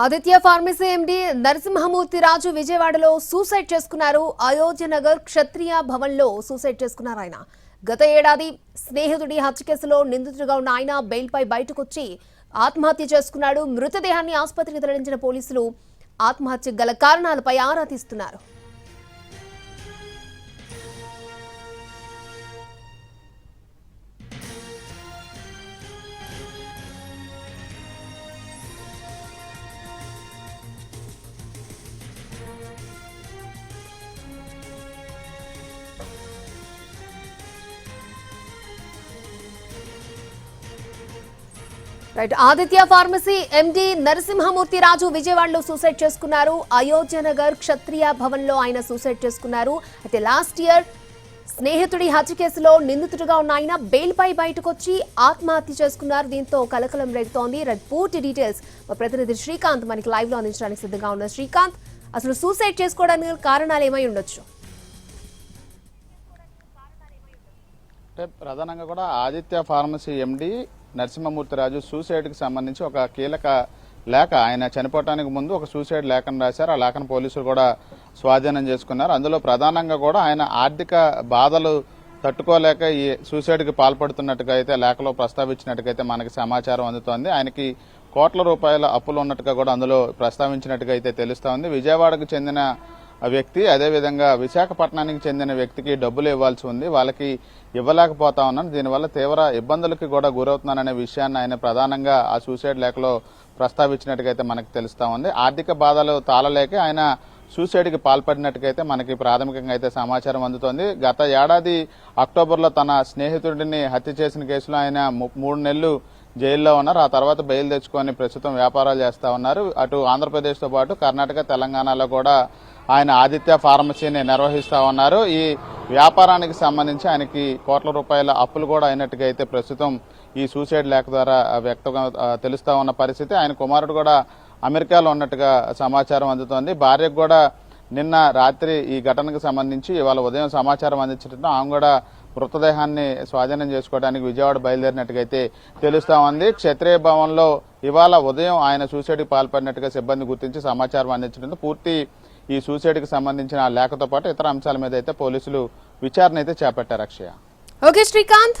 Aditya pharmacy ఎండి నరసింహమూర్తి రాజు విజయవాడలో suicide చేసుకున్నారు. అయోధ్య నగర్ క్షత్రియ భవన్ లో సూసైడ్ చేసుకున్నారు ఆయన. గత ఏడాది స్నేహితుడి హత్య కేసులో నిందితుడిగా ఉన్న ఆయన బెయిల్పై బయటకొచ్చి ఆత్మహత్య చేసుకున్నాడు. మృతదేహాన్ని ఆసుపత్రికి తరలించిన పోలీసులు ఆత్మహత్య గల కారణాలపై ఆరా తీస్తున్నారు. రైట్, ఆదిత్య ఫార్మసీ ఎండి నరసింహమూర్తి రాజు విజయవాడలో సూసైడ్ చేసుకున్నారు. అయోధ్య నగర్ క్షత్రియ భవన్ లో ఆయన సూసైడ్ చేసుకున్నారు. అయితే లాస్ట్ ఇయర్ స్నేహితుడి హత్య కేసులో నిందితుడిగా ఉన్న ఆయన బెయిల్ పై బయటకొచ్చి ఆత్మహత్య చేసుకున్నారు. దీంతో కలకలం రేగుతోంది. పూర్తి డీటెయిల్స్ మా ప్రతినిధి శ్రీకాంత్ మనకి లైవ్ లో అందించడానికి సిద్ధంగా ఉన్నారు. శ్రీకాంత్, అసలు సూసైడ్ చేసుకోవడానికి కారణాలు ఏమై ఉండొచ్చు? అంటే ప్రధానంగా కూడా ఆదిత్య ఫార్మసీ ఎండి నరసింహమూర్తి రాజు సూసైడ్కి సంబంధించి ఒక కీలక లేఖ, ఆయన చనిపోవటానికి ముందు ఒక సూసైడ్ లేఖను రాశారు. ఆ లేఖను పోలీసులు కూడా స్వాధీనం చేసుకున్నారు. అందులో ప్రధానంగా కూడా ఆయన ఆర్థిక బాధలు తట్టుకోలేక ఈ సూసైడ్కి పాల్పడుతున్నట్టుగా అయితే లేఖలో ప్రస్తావించినట్టుగైతే మనకి సమాచారం అందుతోంది. ఆయనకి కోట్ల రూపాయల అప్పులు ఉన్నట్టుగా కూడా అందులో ప్రస్తావించినట్టుగా అయితే తెలుస్తోంది. విజయవాడకు చెందిన వ్యక్తి, అదేవిధంగా విశాఖపట్నానికి చెందిన వ్యక్తికి డబ్బులు ఇవ్వాల్సి ఉంది, వాళ్ళకి ఇవ్వలేకపోతా ఉన్నాను, దీనివల్ల తీవ్ర ఇబ్బందులకి కూడా గురవుతున్నాననే విషయాన్ని ఆయన ప్రధానంగా ఆ సూసైడ్ లేఖలో ప్రస్తావించినట్టుగైతే మనకు తెలుస్తా ఉంది. ఆర్థిక బాధలు తాళలేక ఆయన సూసైడ్కి పాల్పడినట్టుగైతే మనకి ప్రాథమికంగా అయితే సమాచారం అందుతోంది. గత ఏడాది అక్టోబర్లో తన స్నేహితుడిని హత్య చేసిన కేసులో ఆయన 3 నెలలు జైల్లో ఉన్నారు. ఆ తర్వాత బెయిల్ తెచ్చుకొని ప్రస్తుతం వ్యాపారాలు చేస్తా ఉన్నారు. అటు ఆంధ్రప్రదేశ్తో పాటు కర్ణాటక, తెలంగాణలో కూడా ఆయన ఆదిత్య ఫార్మసీని నిర్వహిస్తా ఉన్నారు. ఈ వ్యాపారానికి సంబంధించి ఆయనకి కోట్ల రూపాయల అప్పులు కూడా అయినట్టుగా అయితే ప్రస్తుతం ఈ సూసైడ్ లేఖ ద్వారా వ్యక్తంగా తెలుస్తా ఉన్న పరిస్థితి. ఆయన కుమారుడు కూడా అమెరికాలో ఉన్నట్టుగా సమాచారం అందుతోంది. భార్యకు కూడా నిన్న రాత్రి ఈ ఘటనకు సంబంధించి ఇవాళ ఉదయం సమాచారం అందించడంతో ఆమె కూడా మృతదేహాన్ని స్వాధీనం చేసుకోవడానికి విజయవాడ బయలుదేరినట్టుగైతే తెలుస్తా ఉంది. క్షత్రియ భవన్లో ఇవాళ ఉదయం ఆయన సూసైడ్కి పాల్పడినట్టుగా సిబ్బంది గుర్తించి సమాచారం అందించడంతో పూర్తి ఈ సూసైడ్కి సంబంధించిన లేఖతో పాటు ఇతర అంశాల మీద అయితే పోలీసులు విచారణ అయితే చేపట్టారు. అక్షయ. ఓకే శ్రీకాంత్.